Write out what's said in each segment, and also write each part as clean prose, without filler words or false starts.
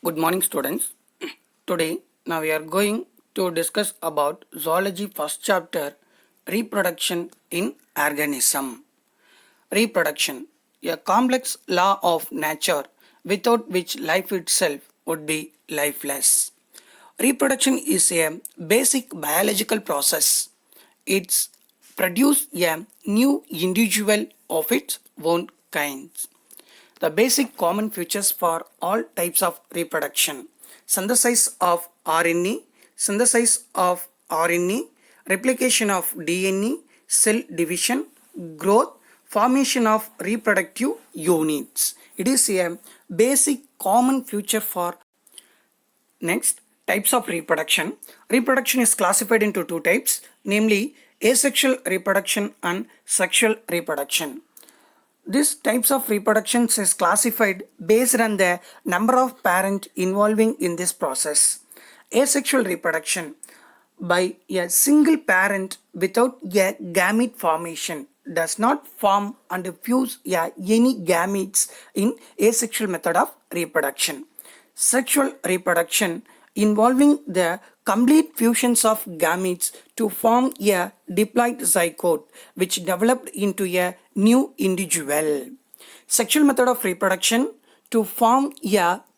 Good morning, students. Today, now we are going to discuss about zoology first chapter, reproduction in organism. Reproduction, a complex law of nature without which life itself would be lifeless. Reproduction is a basic biological process. It's produce a new individual of its own kind. The basic common features for all types of reproduction: synthesis of RNA, synthesis of RNA, replication of DNA, cell division, growth, formation of reproductive units. It is a basic common feature for. Next, types of reproduction. Reproduction is classified into two types, namely asexual reproduction and sexual reproduction. These types of reproductions is classified based on the number of parents involving in this process. Asexual reproduction by a single parent without a gamete formation does not form and fuse any gametes in asexual method of reproduction. Sexual reproduction involving the complete fusions of gametes to form a diploid zygote which developed into a new individual. Sexual method of reproduction to form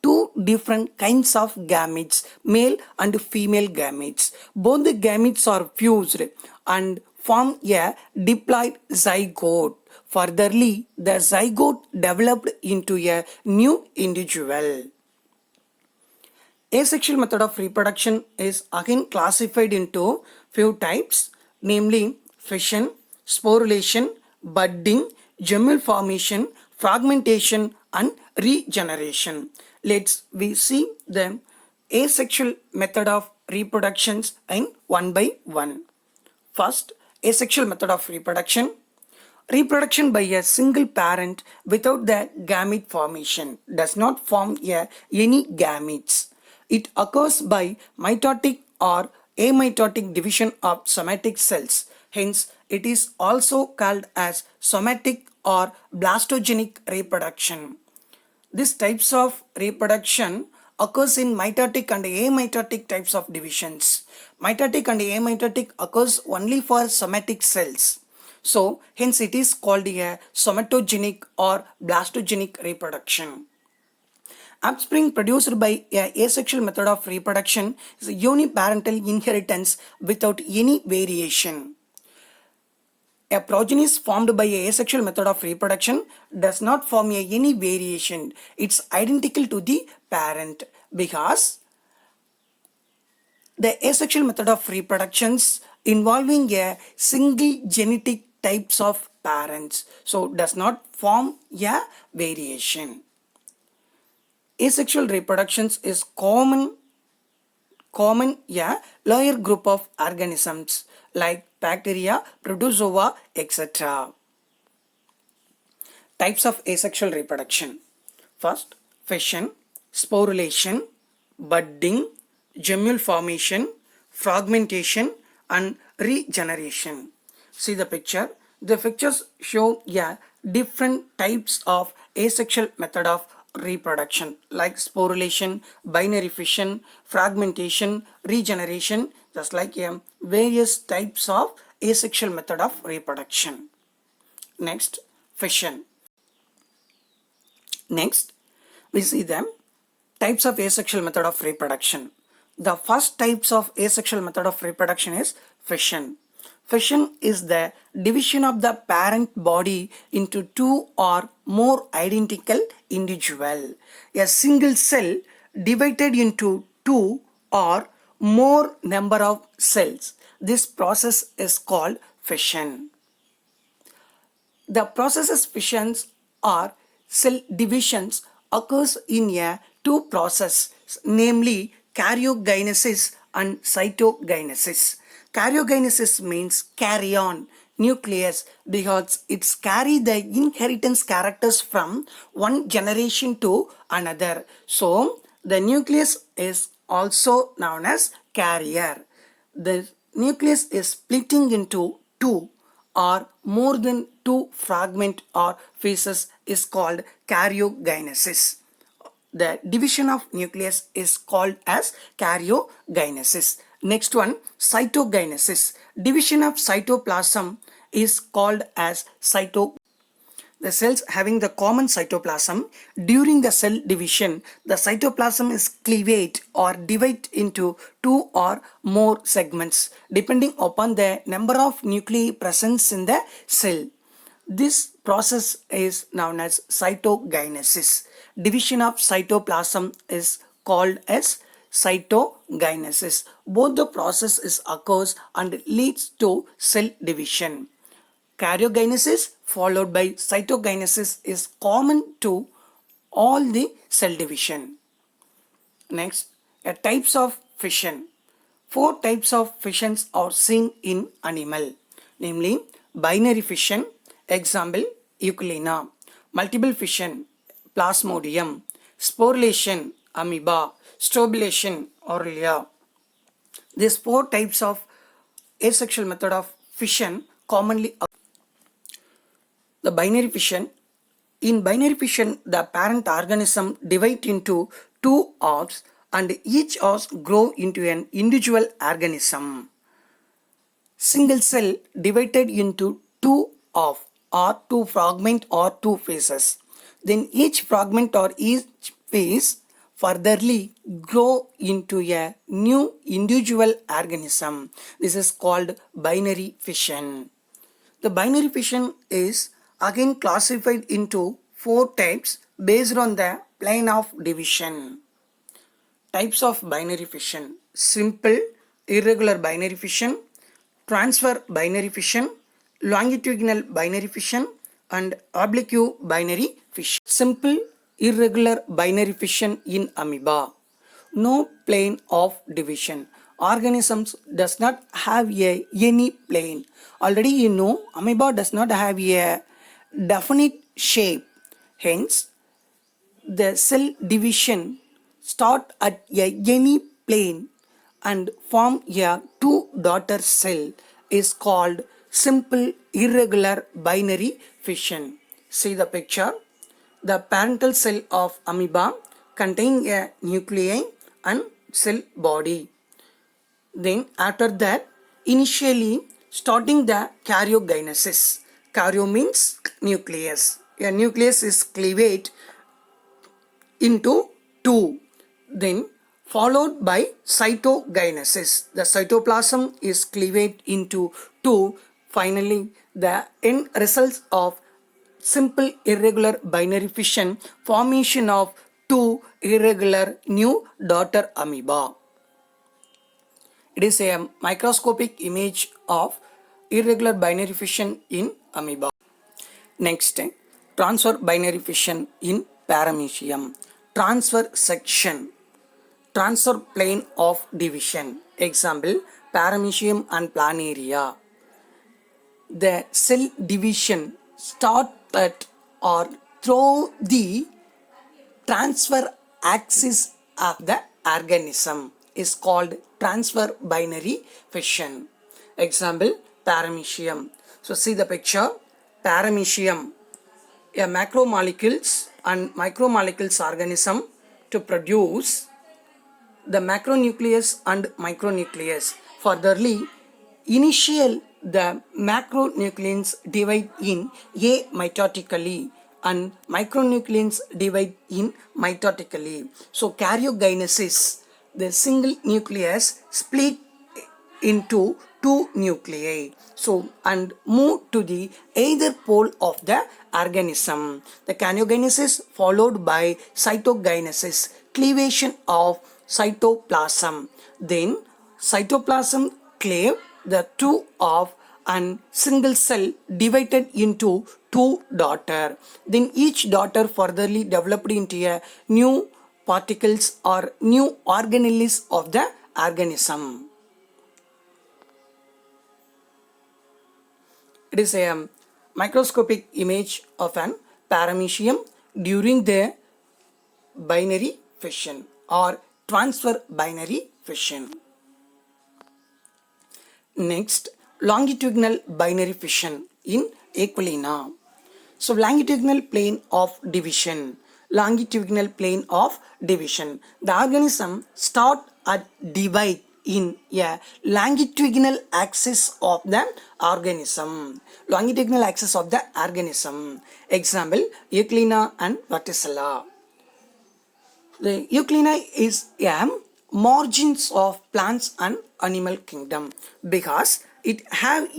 two different kinds of gametes, male and female gametes. Both the gametes are fused and form a diploid zygote. Furtherly, the zygote developed into a new individual. Asexual method of reproduction is again classified into few types, namely fission, sporulation, budding, gemule formation, fragmentation and regeneration. Let's we see the asexual method of reproductions in one by one. First, asexual method of reproduction. Reproduction by a single parent without the gamete formation does not form any gametes. It occurs by mitotic or amitotic division of somatic cells. Hence, it is also called as somatic or blastogenic reproduction. These types of reproduction occurs in mitotic and amitotic types of divisions. Mitotic and amitotic occurs only for somatic cells. So, hence it is called a somatogenic or blastogenic reproduction. Offspring produced by a asexual method of reproduction is a uniparental inheritance without any variation. A progeny formed by a asexual method of reproduction does not form any variation. It's identical to the parent because the asexual method of reproductions involving a single genetic types of parents, so does not form a variation. Asexual reproductions is common lower group of organisms like bacteria, protozoa, etc. Types of asexual reproduction. First, fission, sporulation, budding, gemule formation, fragmentation and regeneration. See the picture. The pictures show different types of asexual method of reproduction like sporulation, binary fission, fragmentation, regeneration, just like various types of asexual method of reproduction. Next, fission. Next, we see them types of asexual method of reproduction. The first types of asexual method of reproduction is fission. Fission is the division of the parent body into two or more identical individual. A single cell divided into two or more number of cells. This process is called fission. The processes fissions or cell divisions occurs in a two processes, namely karyogenesis and cytogenesis. Karyogenesis means carry on nucleus because it's carry the inheritance characters from one generation to another. So the nucleus is also known as carrier. The nucleus is splitting into two or more than two fragment or phases is called karyogenesis. the division of nucleus is called as karyogenesis. Next one, cytogenesis. Division of cytoplasm is called as cytogenesis. The cells having the common cytoplasm, during the cell division, the cytoplasm is cleaved or divided into two or more segments depending upon the number of nuclei present in the cell. This process is known as cytogenesis. Division of cytoplasm is called as cytogenesis. Both the process occurs and leads to cell division. Karyogenesis followed by cytogenesis is common to all the cell division. Next, types of fission. Four types of fissions are seen in animal, namely binary fission, example Euglena, multiple fission, Plasmodium, sporulation, amoeba, strobulation, Aurelia. These four types of asexual method of fission commonly occur. The binary fission. In binary fission, the parent organism divides into two halves and each half grow into an individual organism. Single cell divided into two halves or two fragments or two phases. Then each fragment or each phase furtherly grow into a new individual organism. This is called binary fission. The binary fission is again classified into four types based on the plane of division. Types of binary fission: simple irregular binary fission, transfer binary fission, longitudinal binary fission, and oblique binary fission. Simple irregular binary fission in amoeba. No plane of division. Organisms does not have any plane. Already you know amoeba does not have a definite shape. Hence, the cell division start at any plane and form a two daughter cell is called simple irregular binary fission. See the picture. The parental cell of amoeba contain a nuclei and cell body. Then after that, initially starting the karyogenesis. Karyo means nucleus. A nucleus is cleaved into two. Then followed by cytogenesis. The cytoplasm is cleaved into two. Finally, the end results of simple irregular binary fission, formation of two irregular new daughter amoeba. It is a microscopic image of irregular binary fission in amoeba. Next, transfer binary fission in paramecium. Transfer section. Transfer plane of division. Example, paramecium and planaria. The cell division start at or through the transfer axis of the organism is called transfer binary fission. Example, paramecium. So see the picture. Paramecium, a macromolecules and micromolecules organism to produce the macronucleus and micronucleus. Furtherly, initial the macronucleons divide in amitotically and micronucleons divide in mitotically. So karyogenesis, the single nucleus split into two nuclei. So and move to the either pole of the organism. The karyogenesis followed by cytogenesis, cleavation of cytoplasm. Then cytoplasm cleave the two of and single cell divided into two daughter. Then each daughter furtherly developed into a new particles or new organelles of the organism. It is a microscopic image of an paramecium during the binary fission or transfer binary fission. Next, longitudinal binary fission in Euglena. So longitudinal plane of division. longitudinal plane of division. The organism start at divide in a longitudinal axis of the organism. Longitudinal axis of the organism. Example, Euglena and Verticilla. The Euglena is a margins of plants and animal kingdom because it have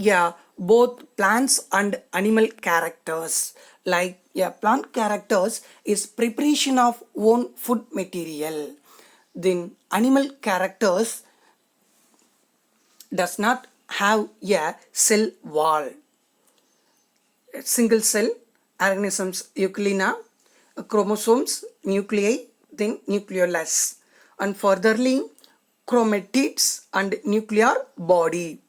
both plants and animal characters. Like plant characters is preparation of own food material. Then animal characters does not have a cell wall. Single cell organisms Euglena, chromosomes, nuclei, then nucleolus, and furtherly chromatids and nuclear body.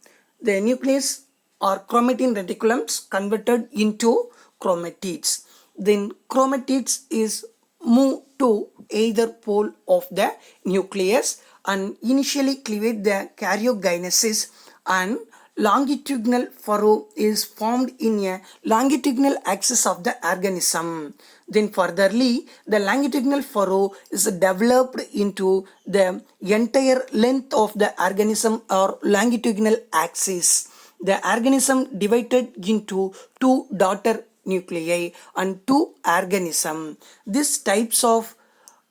The nucleus or chromatin reticulums converted into chromatids. Then chromatids is moved to either pole of the nucleus and initially cleavate the karyogenesis, and longitudinal furrow is formed in a longitudinal axis of the organism. Then furtherly, the longitudinal furrow is developed into the entire length of the organism or longitudinal axis. The organism divided into two daughter nuclei and two organism. These types of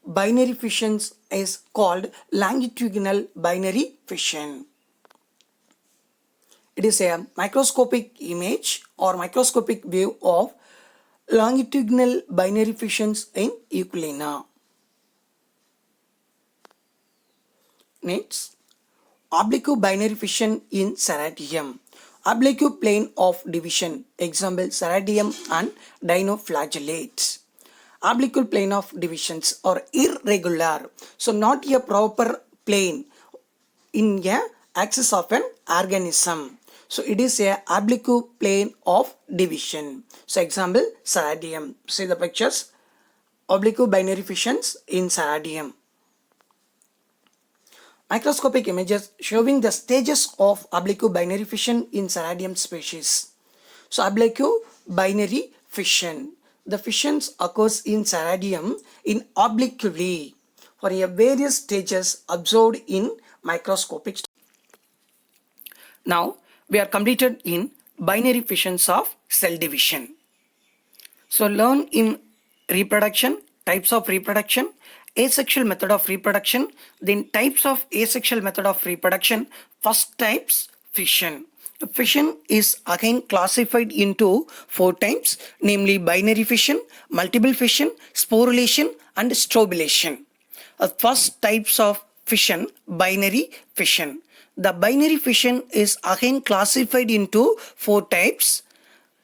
binary fissions is called longitudinal binary fission. It is a microscopic image or microscopic view of longitudinal binary fissions in Euglena. Next, oblique binary fission in Ceratium. Oblique plane of division. Example, Ceratium and dinoflagellates. Oblique plane of divisions are irregular, so not a proper plane in a axis of an organism. So it is a oblique plane of division. So example, Ceratium. See the pictures. Oblique binary fissions in Ceratium. Microscopic images showing the stages of oblique binary fission in Ceratium species. So oblique binary fission. The fissions occurs in Ceratium in obliquely for a various stages observed in microscopic. Now we are completed in binary fissions of cell division. So learn in reproduction, types of reproduction, asexual method of reproduction, then types of asexual method of reproduction. First types, fission. Fission is again classified into 4 types, namely binary fission, multiple fission, sporulation and strobulation. First types of fission, binary fission. The binary fission is again classified into 4 types: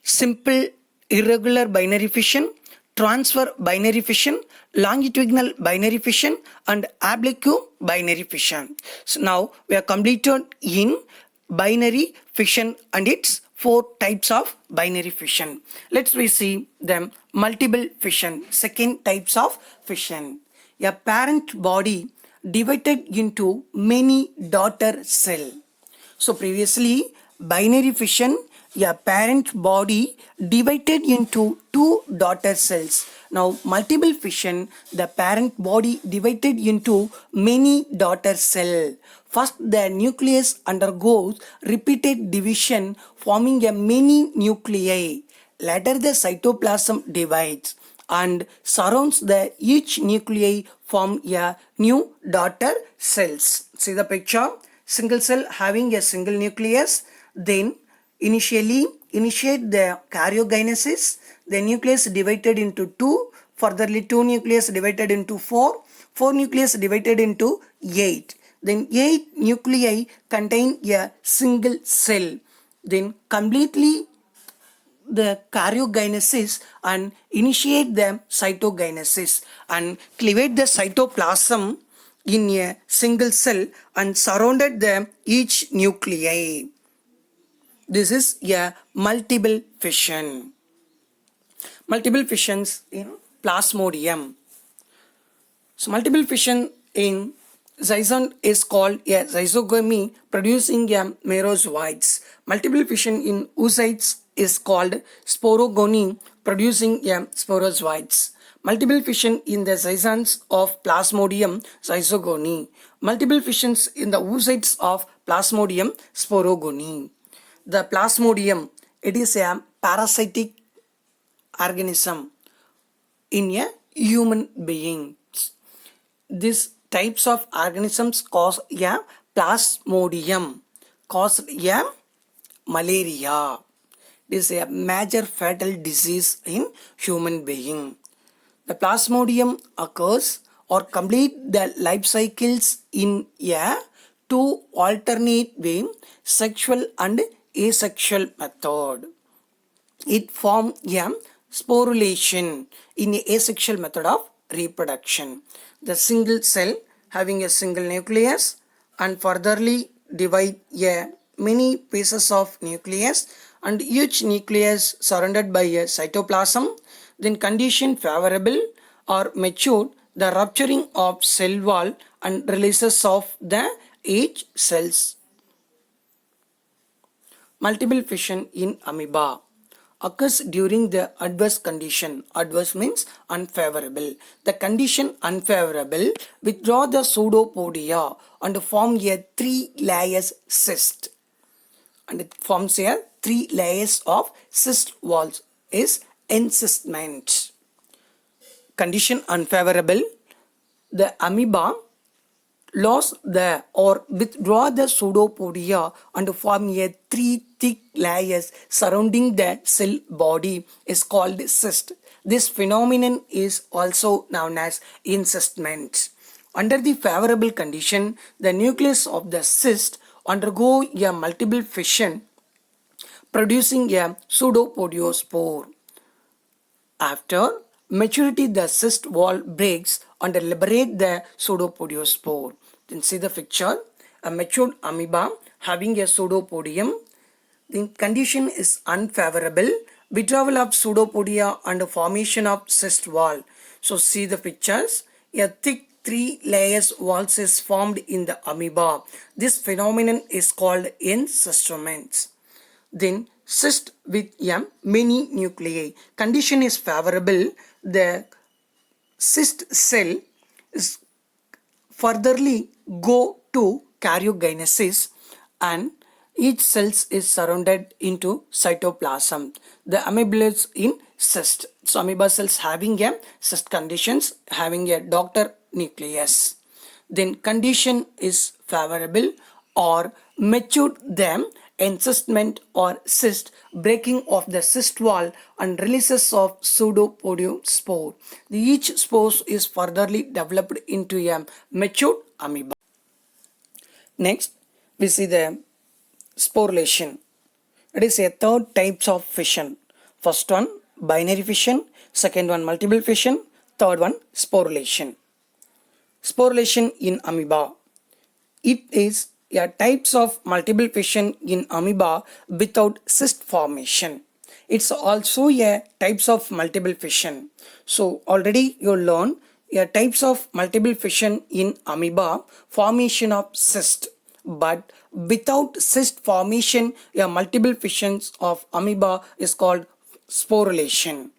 simple irregular binary fission, transfer binary fission, longitudinal binary fission and oblique binary fission. So now we are completed in binary fission and its 4 types of binary fission. Let's we see them. Multiple fission, second types of fission. A parent body divided into many daughter cell. So previously binary fission, a parent body divided into 2 daughter cells. Now multiple fission, the parent body divided into many daughter cell. First the nucleus undergoes repeated division forming a many nuclei. Later the cytoplasm divides and surrounds the each nuclei form a new daughter cells. See the picture. Single cell having a single nucleus, then initiate the karyogenesis, the nucleus divided into 2, furtherly 2 nucleus divided into 4, 4 nucleus divided into 8. Then 8 nuclei contain a single cell. Then completely the karyogenesis and initiate the cytogenesis and cleavate the cytoplasm in a single cell and surrounded the each nuclei. This is a multiple fission. Multiple fissions in Plasmodium. So multiple fission in zyzone is called a zygosome producing a merozoites. Multiple fission in oocytes is called sporogony producing a sporozoites. multiple fission in the zygons of Plasmodium zygoni, multiple fissions in the oocytes of Plasmodium sporogoni. The Plasmodium, it is a parasitic organism in a human being. These types of organisms cause a plasmodium, cause a malaria. This is a major fatal disease in human being. The plasmodium occurs or complete the life cycles in a two alternate way, sexual and asexual method. It forms a sporulation in a asexual method of reproduction. The single cell having a single nucleus and furtherly divide a many pieces of nucleus and each nucleus surrounded by a cytoplasm. Then condition favorable or matured, the rupturing of cell wall and releases of the each cells. Multiple fission in amoeba occurs during the adverse condition. Adverse means unfavorable. The condition unfavorable, withdraw the pseudopodia and form a 3 layers cyst. And it forms a 3 layers of cyst walls is encystment. Condition unfavorable, the amoeba lose the or withdraw the pseudopodia and form a 3 thick layers surrounding the cell body is called cyst. This phenomenon is also known as encystment. Under the favorable condition, the nucleus of the cyst undergo a multiple fission producing a pseudopodiospore. After maturity, the cyst wall breaks and liberate the pseudopodiospore. Then see the picture, a matured amoeba having a pseudopodium. The condition is unfavorable, withdrawal of pseudopodia and formation of cyst wall. So see the pictures, a thick 3 layers walls is formed in the amoeba. This phenomenon is called encystment. Then cyst with many nuclei. Condition is favorable, the cyst cell is furtherly go to karyogenesis and each cells is surrounded into cytoplasm. The amoeba is in cyst. So amoeba cells having a cyst conditions having a daughter nucleus. Then condition is favorable or matured them encystment or cyst, breaking of the cyst wall and releases of pseudopodiospore. Each spore is furtherly developed into a matured amoeba. Next, we see the sporulation. It is a third types of fission. First one, binary fission. Second one, multiple fission. Third one, sporulation. Sporulation in amoeba. It is a types of multiple fission in amoeba without cyst formation. It's also a types of multiple fission. So already you learned a types of multiple fission in amoeba, formation of cyst. But without cyst formation, a multiple fissions of amoeba is called sporulation.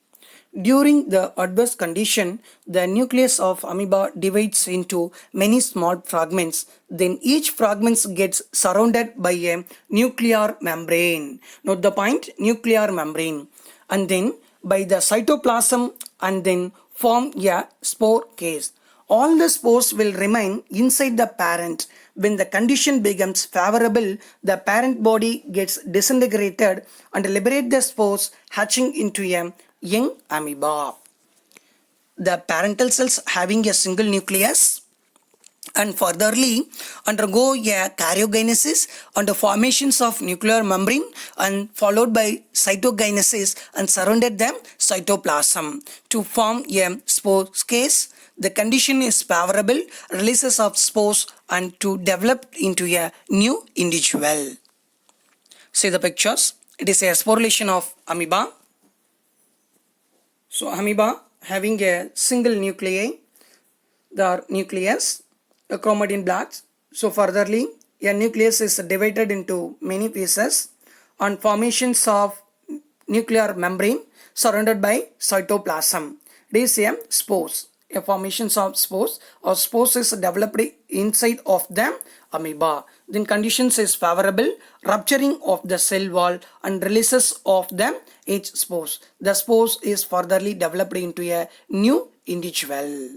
During the adverse condition, the nucleus of amoeba divides into many small fragments. Then each fragment gets surrounded by a nuclear membrane. Note the point, nuclear membrane. And then by the cytoplasm and then form a spore case. All the spores will remain inside the parent. When the condition becomes favorable, the parent body gets disintegrated and liberate the spores hatching into a young amoeba. The parental cells having a single nucleus and furtherly undergo a karyogenesis and the formations of nuclear membrane and followed by cytogenesis and surrounded them cytoplasm to form a spore case. The condition is favorable, releases of spores and to develop into a new individual. See the pictures. It is a sporulation of amoeba. So amoeba having a single nuclei, the nucleus, a chromatin blocks. So furtherly, a nucleus is divided into many pieces and formations of nuclear membrane surrounded by cytoplasm. It is a spores. A formations of spores or spores is developed inside of the amoeba. Then conditions is favorable, rupturing of the cell wall and releases of the each spores. The spores is furtherly developed into a new individual.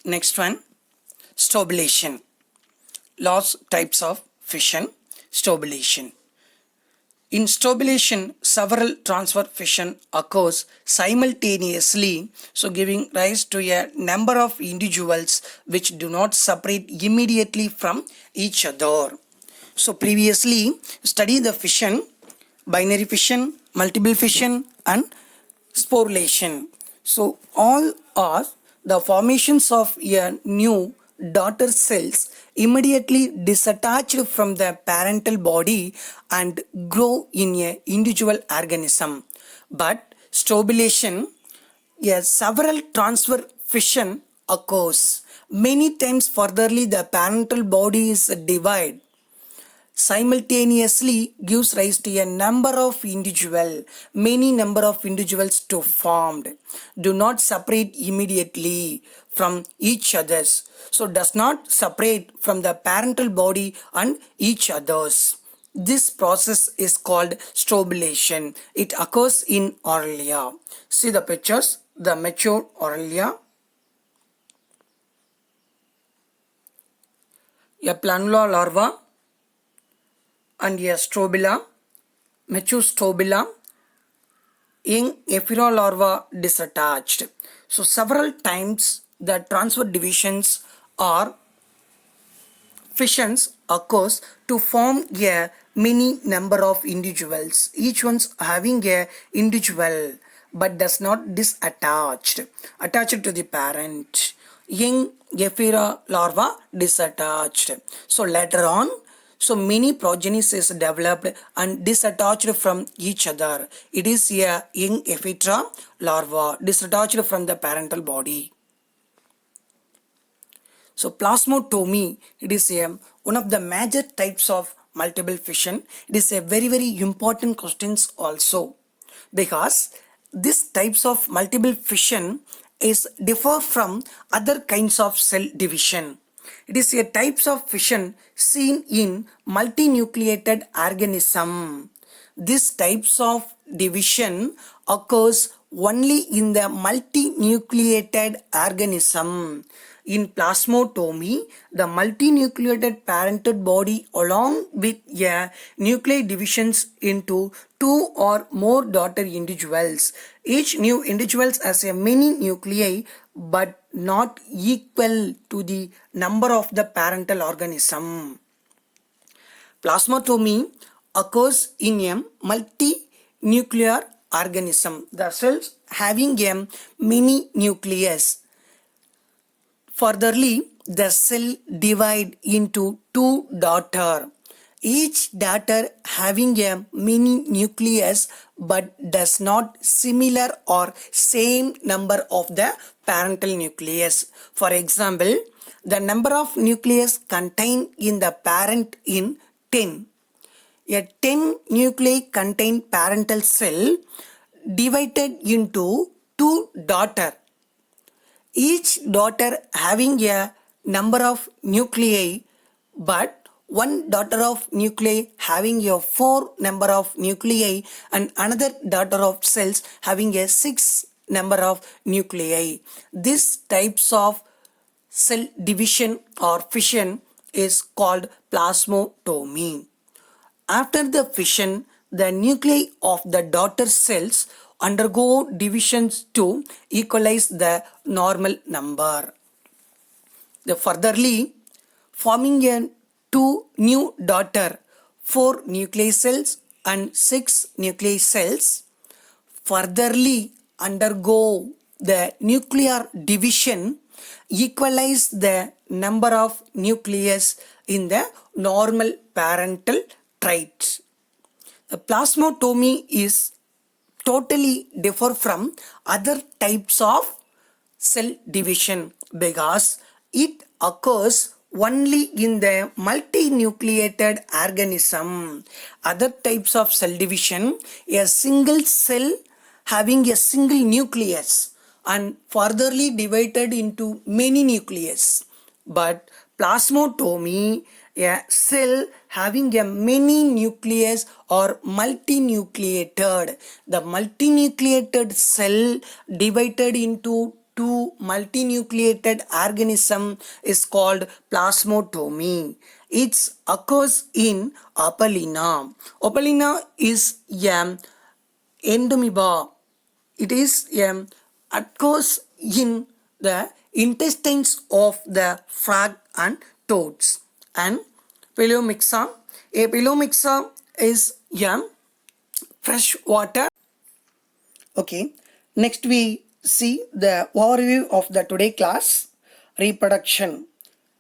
Next one, stobulation. Last types of fission, stobulation. In stobulation, several transfer fission occurs simultaneously, so giving rise to a number of individuals which do not separate immediately from each other. So previously study the fission, binary fission, multiple fission and sporulation. So all are the formations of a new daughter cells immediately disattached from the parental body and grow in a individual organism. But stobulation, a several transfer fission occurs. Many times furtherly the parental body is divided simultaneously gives rise to a many number of individuals to formed, do not separate immediately from each others, so does not separate from the parental body and each others. This process is called strobulation. It occurs in Aurelia. See the pictures, the mature Aurelia, a planula larva and a strobila, mature strobila, young ephira larva disattached. So several times the transfer divisions or fissions occurs to form a many number of individuals, each one's having a individual but does not attached to the parent. Young ephira larva disattached. So later on, so many progenies is developed and disattached from each other. It is a young ephira larva disattached from the parental body. So plasmotomy, it is one of the major types of multiple fission. It is a very important questions also, because this types of multiple fission is differ from other kinds of cell division. It is a types of fission seen in multinucleated organism. This types of division occurs only in the multinucleated organism. In plasmotomy, the multinucleated parental body along with a nuclear divisions into two or more daughter individuals. Each new individuals has a many nuclei but not equal to the number of the parental organism. Plasmotomy occurs in a multinuclear organism. The cells having a mini nucleus. Furtherly, the cell divide into two daughter. Each daughter having a mini nucleus but does not similar or same number of the parental nucleus. For example, the number of nucleus contained in the parent in 10. A 10 nuclei contained parental cell divided into two daughter. Each daughter having a number of nuclei but one daughter of nuclei having a 4 number of nuclei and another daughter of cells having a 6 number of nuclei. This types of cell division or fission is called plasmotomy. After the fission, the nuclei of the daughter cells undergo divisions to equalize the normal number. Furtherly, forming a two new daughter, 4 nuclear cells and 6 nuclear cells, furtherly undergo the nuclear division, equalize the number of nucleus in the normal parental traits. The plasmotomy is totally differ from other types of cell division because it occurs only in the multinucleated organism. Other types of cell division, a single cell having a single nucleus and furtherly divided into many nucleus. But plasmatomy, a cell having a many nucleus or multinucleated. The multinucleated cell divided into two multinucleated organism is called plasmatomy. It occurs in Opalina. Opalina is a endomoeba. It is occurs in the intestines of the frog and toads. And Pelomyxa. A Pelomyxa is a freshwater. Okay. Next we see the overview of the today class. Reproduction.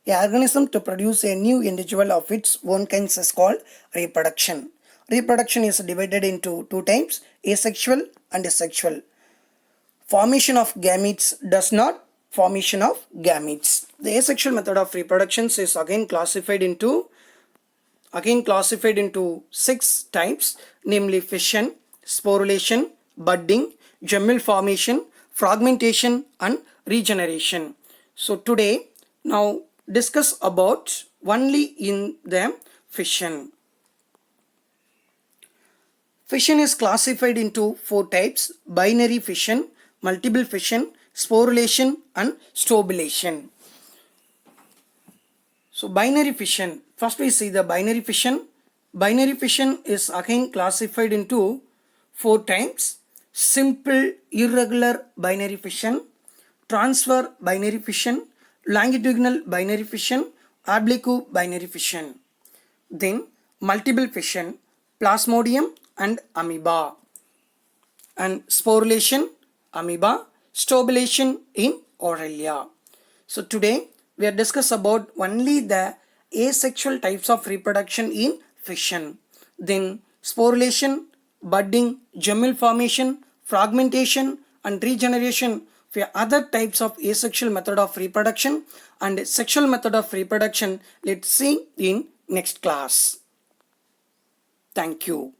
A organism to produce a new individual of its own kind is called reproduction. Reproduction is divided into two types, asexual and sexual. Formation of gametes does not formation of gametes. The asexual method of reproduction is again classified into six types, namely fission, sporulation, budding, gemmal formation, fragmentation and regeneration. So today now discuss about only in the fission. Fission is classified into four types: binary fission, multiple fission, sporulation and strobulation. So binary fission, first we see the binary fission. Binary fission is again classified into four types: simple irregular binary fission, transfer binary fission, longitudinal binary fission, oblique binary fission. Then multiple fission, plasmodium and amoeba, and sporulation, amoeba, strobulation in Aurelia. So today we are discuss about only the asexual types of reproduction in fission. Then sporulation, budding, gemmal formation, fragmentation and regeneration for other types of asexual method of reproduction and sexual method of reproduction. Let's see in next class. Thank you.